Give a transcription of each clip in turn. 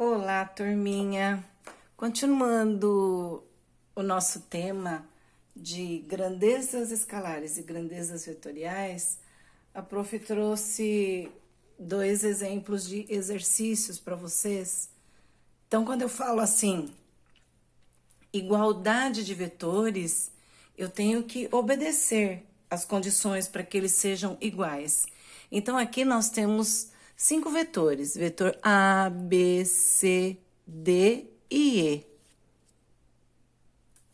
Olá, turminha! Continuando o nosso tema de grandezas escalares e grandezas vetoriais, a prof trouxe dois exemplos de exercícios para vocês. Então, quando eu falo assim, igualdade de vetores, eu tenho que obedecer as condições para que eles sejam iguais. Então, aqui nós temos 5 vetores: vetor A, B, C, D e E.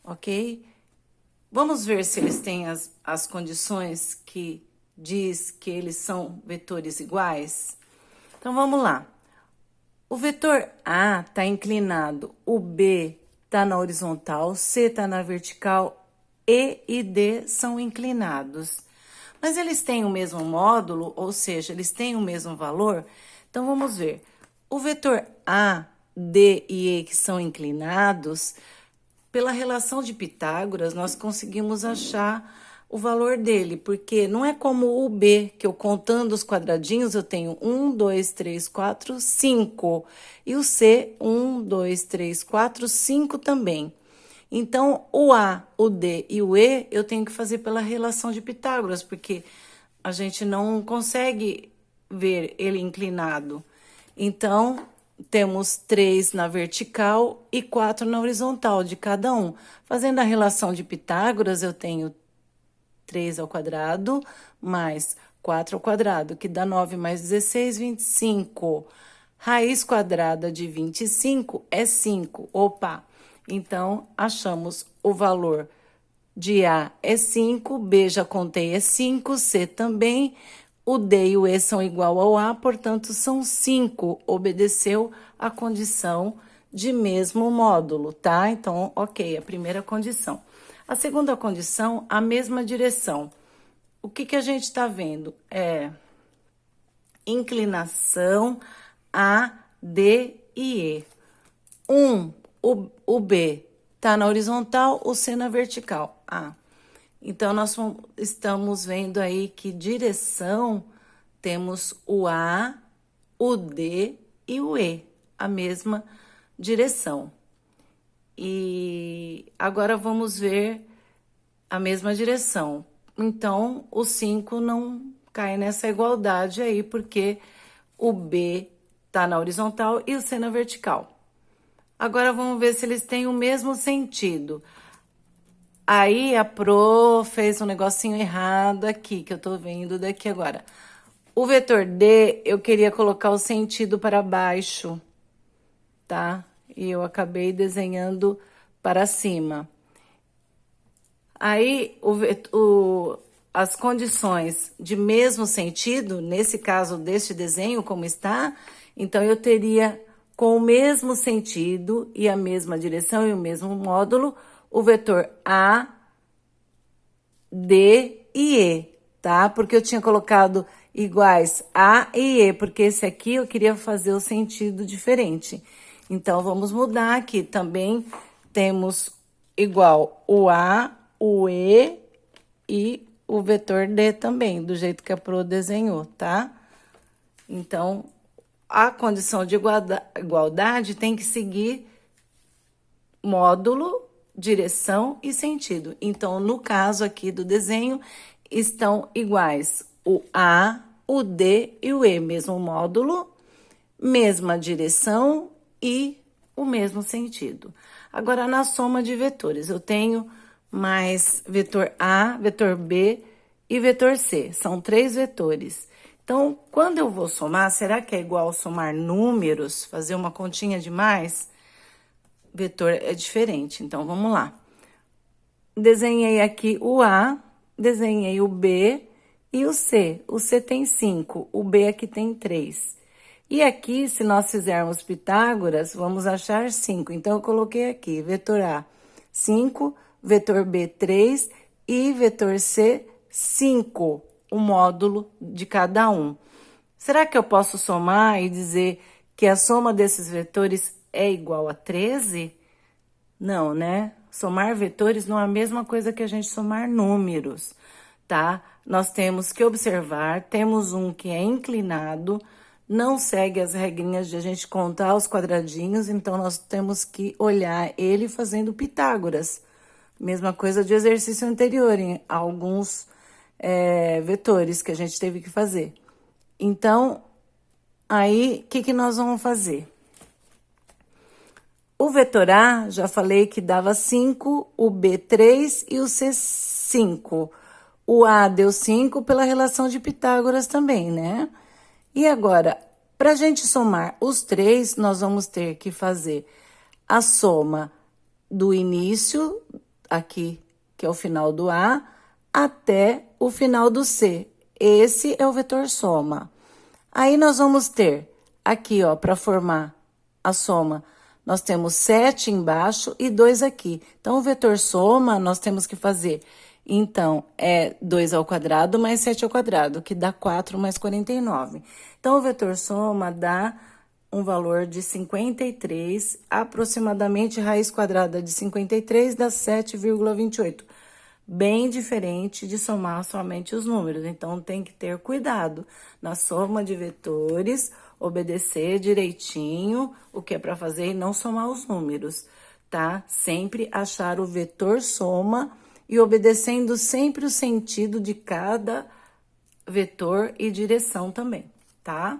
Ok? Vamos ver se eles têm as condições que diz que eles são vetores iguais? Então, vamos lá. O vetor A está inclinado, o B está na horizontal, C está na vertical, E e D são inclinados. Mas eles têm o mesmo módulo, ou seja, eles têm o mesmo valor? Então, vamos ver. O vetor A, D e E que são inclinados, pela relação de Pitágoras, nós conseguimos achar o valor dele, porque não é como o B, que eu contando os quadradinhos, eu tenho 1, 2, 3, 4, 5. E o C, 1, 2, 3, 4, 5 também. Então, o A, o D e o E, eu tenho que fazer pela relação de Pitágoras, porque a gente não consegue ver ele inclinado. Então, temos 3 na vertical e 4 na horizontal de cada um. Fazendo a relação de Pitágoras, eu tenho 3 ao quadrado mais 4 ao quadrado, que dá 9 mais 16, 25. Raiz quadrada de 25 é 5. Opa! Então, achamos o valor de A é 5, B já contei é 5, C também. O D e o E são igual ao A, portanto, são 5. Obedeceu a condição de mesmo módulo, tá? Então, ok, a primeira condição. A segunda condição, a mesma direção. O que a gente está vendo? É inclinação A, D e E. O B está na horizontal, o C na vertical. Então, nós estamos vendo aí que direção temos o A, o D e o E, a mesma direção. E agora vamos ver a mesma direção. Então, o 5 não cai nessa igualdade aí, porque o B está na horizontal e o C na vertical. Agora vamos ver se eles têm o mesmo sentido. Aí a Pro fez um negocinho errado aqui, que eu tô vendo daqui agora. O vetor D, eu queria colocar o sentido para baixo, tá? E eu acabei desenhando para cima. Aí, as condições de mesmo sentido, nesse caso deste desenho como está, então eu teria com o mesmo sentido e a mesma direção e o mesmo módulo, o vetor A, D e E, tá? Porque eu tinha colocado iguais A e E, porque esse aqui eu queria fazer o sentido diferente. Então, vamos mudar aqui. Também temos igual o A, o E e o vetor D também, do jeito que a Pro desenhou, tá? Então, a condição de igualdade tem que seguir módulo, direção e sentido. Então, no caso aqui do desenho, estão iguais o A, o D e o E, mesmo módulo, mesma direção e o mesmo sentido. Agora, na soma de vetores, eu tenho mais vetor A, vetor B e vetor C. São 3 vetores. Então, quando eu vou somar, será que é igual somar números, fazer uma continha de mais? Vetor é diferente, então vamos lá. Desenhei aqui o A, desenhei o B e o C. O C tem 5, o B aqui tem 3. E aqui, se nós fizermos Pitágoras, vamos achar 5. Então, eu coloquei aqui, vetor A, 5, vetor B, 3 e vetor C, 5, o módulo de cada um. Será que eu posso somar e dizer que a soma desses vetores é igual a 13? Não, né? Somar vetores não é a mesma coisa que a gente somar números, tá? Nós temos que observar, temos um que é inclinado, não segue as regrinhas de a gente contar os quadradinhos, então nós temos que olhar ele fazendo Pitágoras. Mesma coisa de exercício anterior, em alguns vetores que a gente teve que fazer. Então, aí, o que nós vamos fazer? O vetor A, já falei que dava 5, o B 3 e o C 5. O A deu 5 pela relação de Pitágoras também, né? E agora, para a gente somar os três, nós vamos ter que fazer a soma do início, aqui, que é o final do A, até o final do C. Esse é o vetor soma. Aí nós vamos ter aqui, ó, para formar a soma, nós temos 7 embaixo e 2 aqui. Então, o vetor soma, nós temos que fazer, então, é 2 ao quadrado mais 7 ao quadrado, que dá 4 mais 49. Então, o vetor soma dá um valor de 53, aproximadamente raiz quadrada de 53 dá 7,28. Bem diferente de somar somente os números, então tem que ter cuidado na soma de vetores, obedecer direitinho o que é para fazer e não somar os números, tá? Sempre achar o vetor soma e obedecendo sempre o sentido de cada vetor e direção também, tá?